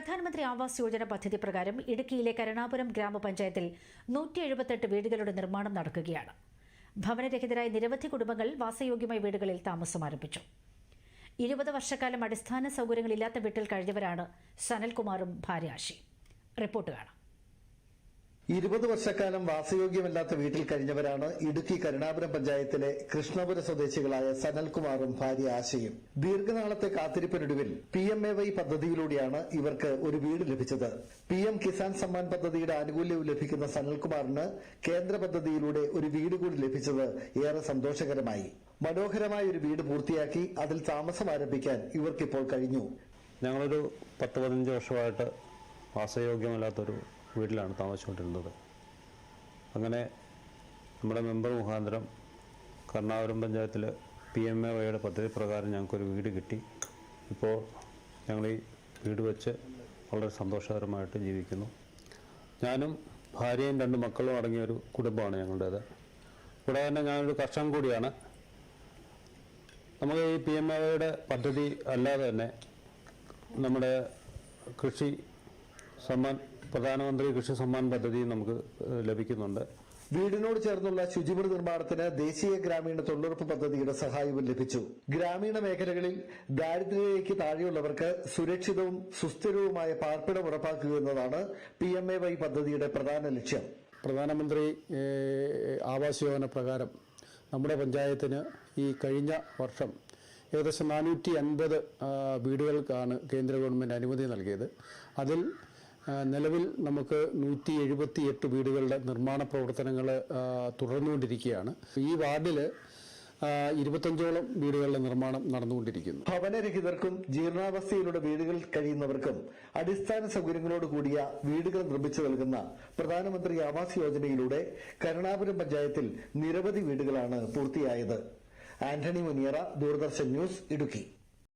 പ്രധാനമന്ത്രി ആവാസ് യോജന പദ്ധതി പ്രകാരം ഇടുക്കിയിലെ കരുണാപുരം ഗ്രാമപഞ്ചായത്തിൽ 178 വീടുകളുടെ നിർമ്മാണം നടക്കുകയാണ്. ഭവനരഹിതരായ നിരവധി കുടുംബങ്ങൾ വാസയോഗ്യമായ വീടുകളിൽ താമസം ആരംഭിച്ചു. 20 വർഷക്കാലം അടിസ്ഥാന സൗകര്യങ്ങളില്ലാത്ത വീട്ടിൽ കഴിഞ്ഞവരാണ് സനൽകുമാറും ഭാര്യ ആശി. റിപ്പോർട്ട് കാണാം. 20 വർഷക്കാലം വാസയോഗ്യമല്ലാത്ത വീട്ടിൽ കഴിഞ്ഞവരാണ് ഇടുക്കി കരുണാപുരം പഞ്ചായത്തിലെ കൃഷ്ണപുര സ്വദേശികളായ സനൽകുമാറും ഭാര്യ ആശയും. ദീർഘനാളത്തെ കാത്തിരിപ്പിനൊടുവിൽ PMAY പദ്ധതിയിലൂടെയാണ് ഇവർക്ക് ഒരു വീട് ലഭിച്ചത്. PM കിസാൻ സമ്മാൻ പദ്ധതിയുടെ ആനുകൂല്യവും ലഭിക്കുന്ന സനൽകുമാറിന് കേന്ദ്ര പദ്ധതിയിലൂടെ ഒരു വീട് കൂടി ലഭിച്ചത് ഏറെ സന്തോഷകരമായി. മനോഹരമായ ഒരു വീട് പൂർത്തിയാക്കി അതിൽ താമസം ആരംഭിക്കാൻ ഇവർക്കിപ്പോൾ കഴിഞ്ഞു. ഞങ്ങളൊരു 10-15 വർഷമായിട്ട് വാസയോഗ്യമല്ലാത്തൊരു വീട്ടിലാണ് താമസിച്ചുകൊണ്ടിരുന്നത്. അങ്ങനെ നമ്മുടെ മെമ്പർ മുഖാന്തരം കരുണാപുരം പഞ്ചായത്തിൽ PMAYയുടെ പദ്ധതി പ്രകാരം ഞങ്ങൾക്കൊരു വീട് കിട്ടി. ഇപ്പോൾ ഞങ്ങൾ ഈ വീട് വെച്ച് വളരെ സന്തോഷകരമായിട്ട് ജീവിക്കുന്നു. ഞാനും ഭാര്യയും 2 മക്കളും അടങ്ങിയൊരു കുടുംബമാണ് ഞങ്ങളുടേത്. കൂടാതെ തന്നെ ഞാനൊരു കർഷകൻ കൂടിയാണ്. നമുക്ക് ഈ PMAYയുടെ പദ്ധതി അല്ലാതെ തന്നെ നമ്മുടെ കൃഷി സമ്മാൻ പ്രധാനമന്ത്രി കൃഷി സമ്മാൻ പദ്ധതി നമുക്ക് ലഭിക്കുന്നുണ്ട്. വീടിനോട് ചേർന്നുള്ള ശുചിമുറി നിർമ്മാണത്തിന് ദേശീയ ഗ്രാമീണ തൊഴിലുറപ്പ് പദ്ധതിയുടെ സഹായവും ലഭിച്ചു. ഗ്രാമീണ മേഖലകളിൽ ദാരിദ്ര്യരേഖയ്ക്ക് താഴെയുള്ളവർക്ക് സുരക്ഷിതവും സുസ്ഥിരവുമായ പാർപ്പിടം ഉറപ്പാക്കുക എന്നതാണ് PMAY പദ്ധതിയുടെ പ്രധാന ലക്ഷ്യം. പ്രധാനമന്ത്രി ആവാസ് യോജന പ്രകാരം നമ്മുടെ പഞ്ചായത്തിന് ഈ കഴിഞ്ഞ വർഷം ഏകദേശം 450 വീടുകൾക്കാണ് കേന്ദ്ര ഗവൺമെൻറ് അനുമതി നൽകിയത്. അതിൽ നിലവിൽ നമുക്ക് 178 വീടുകളുടെ നിർമ്മാണ പ്രവർത്തനങ്ങൾ തുടർന്നുകൊണ്ടിരിക്കുകയാണ്. ഈ വാർഡിൽ 25ഓളം വീടുകളുടെ നിർമ്മാണം നടന്നുകൊണ്ടിരിക്കുന്നു. ഭവനരഹിതർക്കും ജീർണാവസ്ഥയിലുള്ള വീടുകളിൽ കഴിയുന്നവർക്കും അടിസ്ഥാന സൗകര്യങ്ങളോട് കൂടിയ വീടുകൾ നിർമ്മിച്ചു നൽകുന്ന പ്രധാനമന്ത്രി ആവാസ് യോജനയിലൂടെ കരുണാപുരം പഞ്ചായത്തിൽ നിരവധി വീടുകളാണ് പൂർത്തിയായത്. ആന്റണി മുനിയറ, ദൂരദർശൻ ന്യൂസ്, ഇടുക്കി.